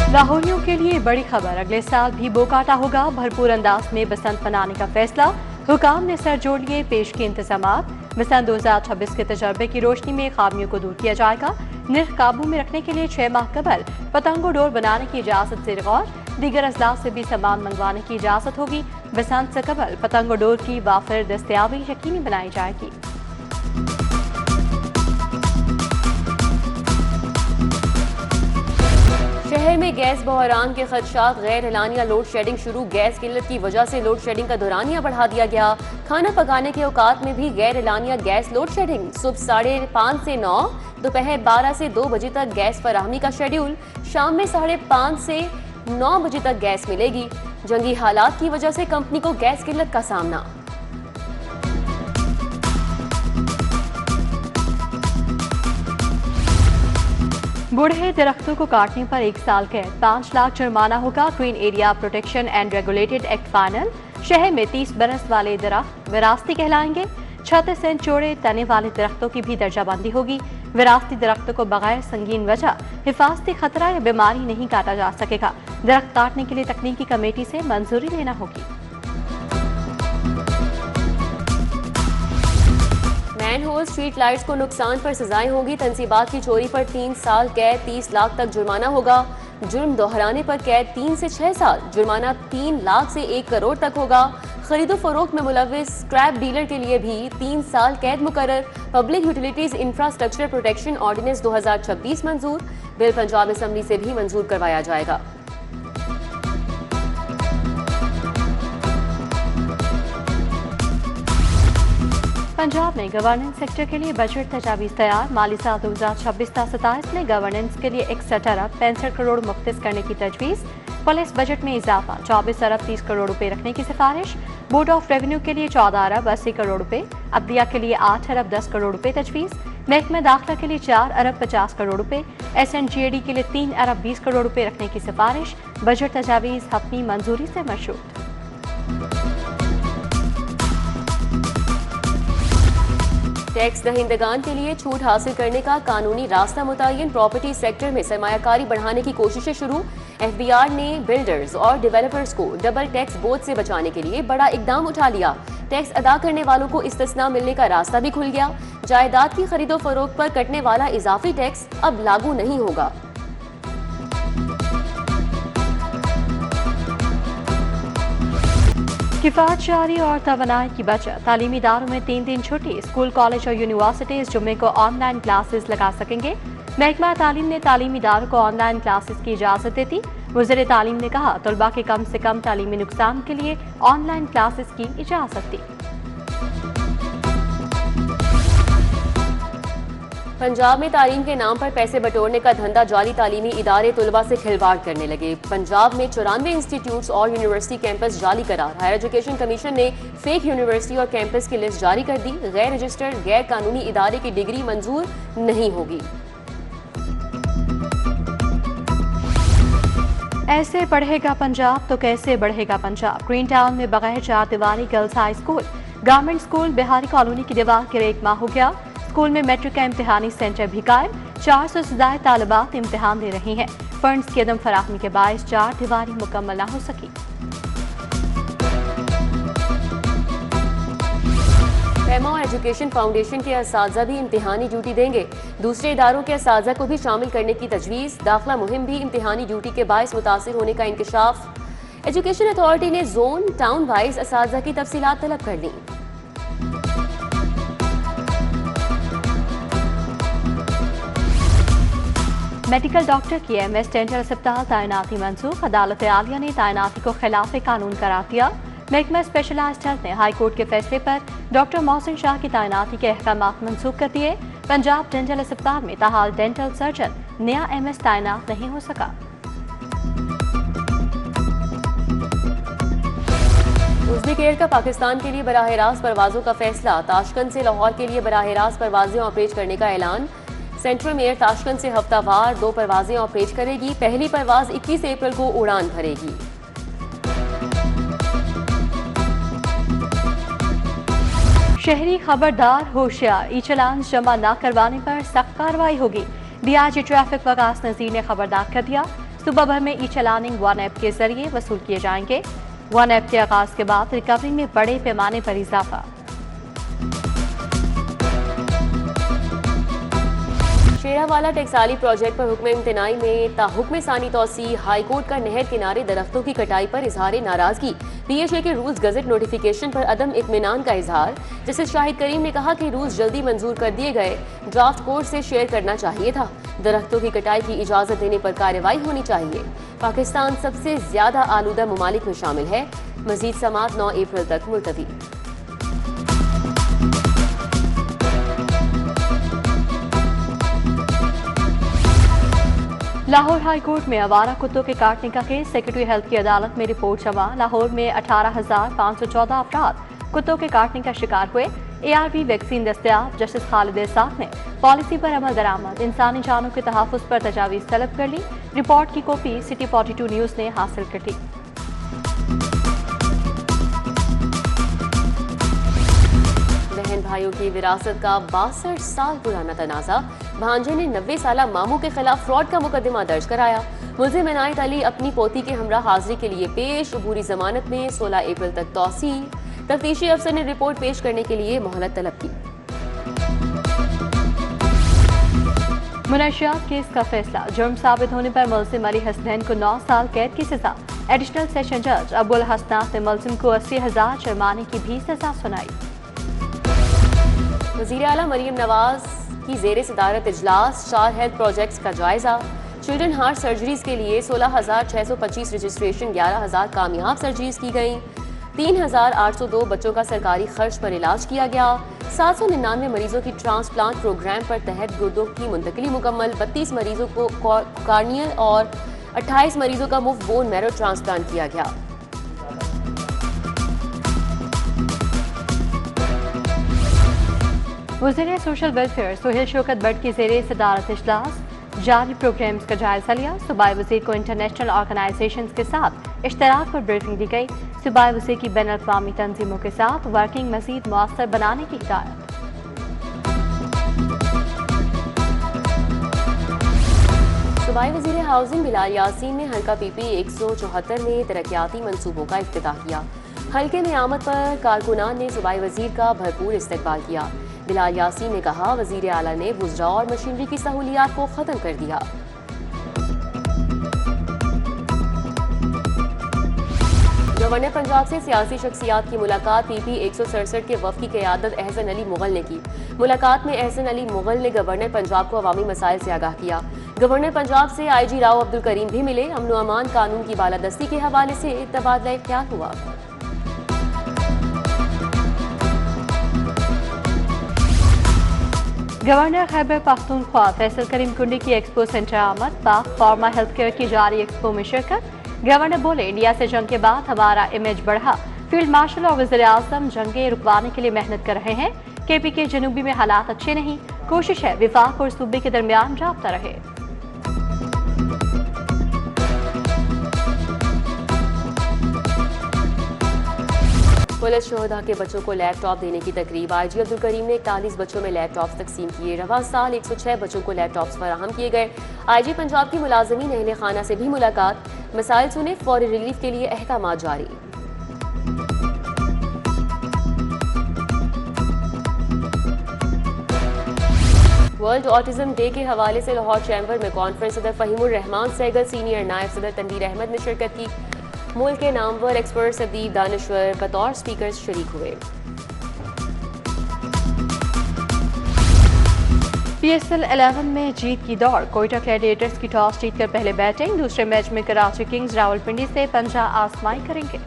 लाहौरियों के लिए बड़ी खबर, अगले साल भी बोकाटा होगा। भरपूर अंदाज में बसंत मनाने का फैसला, हुकाम ने सर जोड़ लिए पेश के इंतजामात। बसंत 2026 के तजर्बे की रोशनी में खामियों को दूर किया जाएगा। निर्ख काबू में रखने के लिए 6 माह कबल पतंगो डोर बनाने की इजाजत से गौर, दीगर अजला से भी सामान मंगवाने की इजाजत होगी। बसंत से कबल पतंगो डोर की वाफिर दस्तयाबी यकीनी बनाई जाएगी। शहर में गैस बहरान के खदशात, गैर एलानिया लोड शेडिंग शुरू। गैस किल्लत की वजह से लोड शेडिंग का दौरानिया बढ़ा दिया गया। खाना पकाने के औकात में भी गैर एलानिया गैस लोड शेडिंग। सुबह 5:30 से 9, दोपहर 12 से 2 बजे तक गैस फराहमी का शेड्यूल। शाम में 5:30 से 9 बजे तक गैस मिलेगी। जंगी हालात की वजह से कंपनी को गैस किल्लत का सामना। बूढ़े दरख्तों को काटने पर 1 साल कैद, 5 लाख जुर्माना होगा। Green area protection and regulated act final. शहर में 30 बरस वाले दरख्त विरासती कहलाएंगे। 36 इंच चौड़े तने वाले दरख्तों की भी दर्जाबंदी होगी। विरासती दरख्तों को बगैर संगीन वजह, हिफाजती खतरा या बीमारी नहीं काटा जा सकेगा। दरख्त काटने के लिए तकनीकी कमेटी से मंजूरी लेना होगी। मैनहोल, स्ट्रीट लाइट्स को नुकसान पर सजाएं होगी। तंसीबात की चोरी पर 3 साल कैद, 30 लाख तक जुर्माना होगा। जुर्म दोहराने पर कैद 3 से 6 साल, जुर्माना 3 लाख से 1 करोड़ तक होगा। खरीदो फरोख्त में मुलविस स्क्रैप डीलर के लिए भी 3 साल कैद मुकर्रर। Public utilities infrastructure protection ordinance 2026 मंजूर। बिल पंजाब असम्बली से भी मंजूर करवाया जाएगा। पंजाब में गवर्नेंस सेक्टर के लिए बजट तजावीज़ तैयार। माली साल 2026-27 में गवर्नेंस के लिए 61 अरब 65 करोड़ मुख्तस करने की तजवीज़। पुलिस बजट में इजाफा, 24 अरब 30 करोड़ रुपए रखने की सिफारिश। बोर्ड ऑफ रेवेन्यू के लिए 14 अरब 80 करोड़ रुपए, अदलिया के लिए 8 अरब 10 करोड़ रुपए तजवीज़। महकमा दाखिला के लिए 4 अरब 50 करोड़ रुपए, SNGAD के लिए 3 अरब 20 करोड़ रुपए रखने की सिफारिश। बजट तजावीज़ हतमी मंजूरी से मशरूत। टैक्स दहिंदगान के लिए छूट हासिल करने का कानूनी रास्ता मुतय्यन। प्रॉपर्टी सेक्टर में सरमायाकारी बढ़ाने की कोशिशें शुरू। FBR ने बिल्डर्स और डेवलपर्स को डबल टैक्स बोझ से बचाने के लिए बड़ा इकदाम उठा लिया। टैक्स अदा करने वालों को इस्तिस्ना मिलने का रास्ता भी खुल गया। जायदाद की खरीदो फरोख्त पर कटने वाला इजाफी टैक्स अब लागू नहीं होगा। किफायत जारी और तवानाई की बचत। तालीमी इदारों में 3 दिन छुट्टी। स्कूल, कॉलेज और यूनिवर्सिटीज जुम्मे को ऑनलाइन क्लासेस लगा सकेंगे। महकमा तालीम ने तालीमी इदारों को ऑनलाइन क्लासेस की इजाजत दे दी। वज़ीर तालीम ने कहा, तलबा के कम से कम तालीमी नुकसान के लिए ऑनलाइन क्लासेस की इजाजत दी। पंजाब में तालीम के नाम पर पैसे बटोरने का धंधा जारी। तालीमी इदारे तलबा से खिलवाड़ करने लगे। पंजाब में 94 इंस्टीट्यूट्स और यूनिवर्सिटी कैंपस जाली करार। हायर एजुकेशन कमीशन ने फेक यूनिवर्सिटी और कैंपस की लिस्ट जारी कर दी। गैर रजिस्टर्ड गैर कानूनी इदारे की डिग्री मंजूर नहीं होगी। ऐसे बढ़ेगा पंजाब तो कैसे बढ़ेगा पंजाब। ग्रीन टाउन में बगैर 4 दीवारी girls high school. Government school Bihari colony की दीवार गिरे 1 माह हो गया। स्कूल में मैट्रिक का इम्तिहानी सेंटर भी कायम। 400 से ज्यादा तालिबात इम्तिहान दे रही हैं। फंड्स की अदम फराहमी के बायस 4 दीवारी मुकम्मल न हो सकी। पैमा और एजुकेशन फाउंडेशन के असातिज़ा भी इम्तिहानी ड्यूटी देंगे। दूसरे इदारों के असातिज़ा को भी शामिल करने की तजवीज़। दाखिला मुहिम भी इम्तिहानी ड्यूटी के बायस मुतासिर होने का इंकशाफ। एजुकेशन अथॉरिटी ने जोन टाउन वाइज असातिज़ा की तफसीलात तलब कर दी। मेडिकल डॉक्टर की MS डेंटल अस्पताल तैनाती मंसूख। अदालत आलिया ने तैनाती को खिलाफ कानून करार दिया। महकमा स्पेशलाइज्ड हेल्थ ने हाई कोर्ट के फैसले पर डॉक्टर मोहसिन शाह की तैनाती के अहकामात मंसूख कर दिए। पंजाब डेंटल अस्पताल में ताहाल डेंटल सर्जन नया MS तैनात नहीं हो सका। उज़्बेक एयर का पाकिस्तान के लिए बराह रास्त परवाजों का फैसला। ताशकंद से लाहौर के लिए बराह रास्त परवाजें ऑपरेट करने का ऐलान। सेंट्रल एयर ताशकंद से हफ्तावार 2 परवाजें ऑपरेट करेगी। पहली परवाज 21 अप्रैल को उड़ान भरेगी। शहरी खबरदार, होशियार, ई चालान जमा न करवाने पर सख्त कार्रवाई होगी। DIG ट्रैफिक वकास नजीर ने खबरदार कर दिया। सुबह भर में ई चलानिंग वन ऐप के जरिए वसूल किए जाएंगे। वन ऐप के आगाज के बाद रिकवरी में बड़े पैमाने पर इजाफा। शेरावाला टेक्साली प्रोजेक्ट पर हुक्म इम्तनाई में ताहुक्म सानी तौसी हाईकोर्ट का नहर किनारे दरख्तों की कटाई पर इजहार नाराजगी। PHA के रूल्स गजट नोटिफिकेशन पर अदम इत्मीनान का इजहार। जस्टिस शाहिद करीम ने कहा कि रूल्स जल्दी मंजूर कर दिए गए, ड्राफ्ट कोर्ट से शेयर करना चाहिए था। दरख्तों की कटाई की इजाजत देने पर कार्रवाई होनी चाहिए। पाकिस्तान सबसे ज्यादा आलूदा ममालिक में शामिल है। मजीद समात 9 अप्रैल तक मुलतवी। लाहौर हाई कोर्ट में आवारा कुत्तों के काटने का केस। सेक्रेटरी हेल्थ की अदालत में रिपोर्ट जमा। लाहौर में 18,514 अफराद कुत्तों के काटने का शिकार हुए। ARV वैक्सीन दस्तयाब। जस्टिस खालिद एहसास ने पॉलिसी पर अमल दरामद, इंसानी जानों के तहफ़्फ़ुज़ पर तजावीज़ तलब कर ली। रिपोर्ट की कॉपी सिटी 42 न्यूज़ ने हासिल कर ली। बहन भाइयों की विरासत का 62 साल पुराना तनाज़ा। भांजे ने 90 साला मामू के खिलाफ फ्रॉड का मुकदमा दर्ज कराया। मुल्ज़िम इनायत अली अपनी पोती के हमरा हाजिरी के लिए पेश। अबूरी जमानत में 16 अप्रैल तक तौसी। तफ्तीशी अफसर ने रिपोर्ट पेश करने के लिए मोहलत तलब की। मुनशियात केस का फैसला। जुर्म साबित होने पर मुल्ज़िम अली हसनैन को 9 साल कैद की सजा। एडिशनल सेशन जज अबुल हसनात ने मुल्ज़िम को 80,000 जुर्माने की भी सजा सुनाई। वज़ीर आला मरीम नवाज की ज़ेरे सदारत इजलास। 4 हेल्थ प्रोजेक्ट्स का जायजा। चिल्ड्रन हार्ट सर्जरीज के लिए 16,625 रजिस्ट्रेशन, 11,000 कामयाब सर्जरीज की गई। 3,802 बच्चों का सरकारी खर्च पर इलाज किया गया। 799 मरीजों की ट्रांसप्लांट प्रोग्राम पर तहत गुर्दों की मुंतकिली मुकम्मल। 32 मरीजों को कार्नियल और 28 मरीजों का मुफ्त बोन मैरो ट्रांसप्लांट किया गया। वज़ीर सोशल वेलफेयर सुहेल शौकत बट की ज़ेरे सदारत इजलास। जारी प्रोग्राम्स का जायजा लिया। सूबाई वज़ीर को इंटरनेशनल ऑर्गेनाइजेशंस के साथ इश्तराक पर ब्रीफिंग दी गई। सूबाई वज़ीर की बैन अवी तंजीमों के साथ वर्किंग मज़ीद मौसर बनाने की हिदायत। सूबाई वज़ीर हाउसिंग बिलाल यासीन ने हल्का PP 174 में तरक्याती मंसूबों का इफ्तिताह किया। हल्के में आमद पर कारकुनान ने सूबाई वज़ीर का भरपूर इस्तकबाल किया। बिलाल यासीन ने कहा, वज़ीर आला ने गुज़रा और मशीनरी की सहूलियात को ख़त्म कर दिया। गवर्नर पंजाब से सियासी शख्सियात की मुलाकात। PP 167 के वफ़द की क़यादत एहसन अली मुग़ल ने की। मुलाकात में एहसन अली मुग़ल ने गवर्नर पंजाब को अवामी मसाइल से आगाह किया। गवर्नर पंजाब से IG राव अब्दुल करीम भी मिले। अमन व अमान कानून की बालादस्ती के हवाले से तबादला ख्याल हुआ। गवर्नर खैबर पख्तूनख्वा फैसल करीम कुंडी की एक्सपो सेंटर आमद। पाक फार्मा हेल्थ केयर की जारी एक्सपो में शिरकत। गवर्नर बोले, इंडिया से जंग के बाद हमारा इमेज बढ़ा। फील्ड मार्शल और वज़ीर आज़म जंगें रुकवाने के लिए मेहनत कर रहे हैं। KP के जनूबी में हालात अच्छे नहीं। कोशिश है विफाक और सूबे के दरमियान राब्ता रहे। पुलिस शोहदा के बच्चों को लैपटॉप देने की तकरीब। IG अब्दुल करीम ने 41 बच्चों में लैपटॉप तकसीम किए। रवा साल 106 बच्चों को लैपटॉप्स फराहम किए गए। IG पंजाब की मुलाजमीन अहले खाना से भी मुलाकात। मसाइल सुने, फौरी रिलीफ के लिए अहकाम जारी। वर्ल्ड ऑटिज्म डे के हवाले से लाहौर चैम्बर में कॉन्फ्रेंस सदर फ़हीमुर रहमान सहगल, सीनियर नायब सदर तनवीर अहमद ने शिरकत की। मुल्क के नामवर एक्सपर्ट्स अदीब दानश्वर बतौर स्पीकर शरीक हुए। PSL 11 में जीत की दौड़। कोयटा ग्लैडिएटर्स की टॉस जीतकर पहले बैटिंग। दूसरे मैच में कराची किंग्स रावलपिंडी से पंजा आजमाई करेंगे।